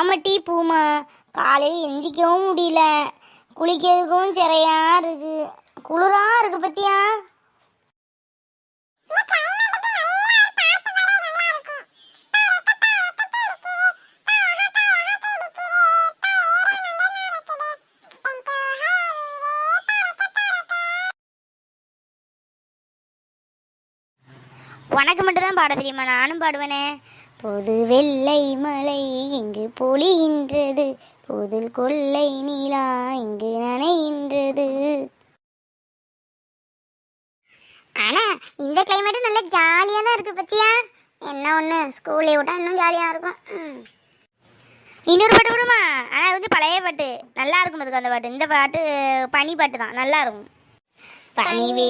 ஆமாட்டி பூமா, காலையில் எந்திரிக்கவும் முடியல, குளிக்கிறதுக்கும் சிறையா இருக்கு, குளிரா இருக்கு பத்தியா. உனக்கு மட்டும்தான் பாட தெரியுமா? நானும் பாடுவேனே. பொது வெள்ளை மலை இங்கு பொழிகின்றது, பொதில் கொள்ளை நீலா இங்கு நனைகின்றது. ஆனா இந்த கிளைமேட்டும் நல்ல ஜாலியா தான் இருக்கு பத்தியா. என்ன ஒண்ணு, ஸ்கூல்ல விட்டா இன்னும் ஜாலியா இருக்கும். இன்னொரு பாட்டு விடுமா? ஆனா அது வந்து பழைய பாட்டு, நல்லா இருக்கும். அதுக்கு அந்த பாட்டு, இந்த பாட்டு பனி பாட்டு தான், நல்லா இருக்கும். பனி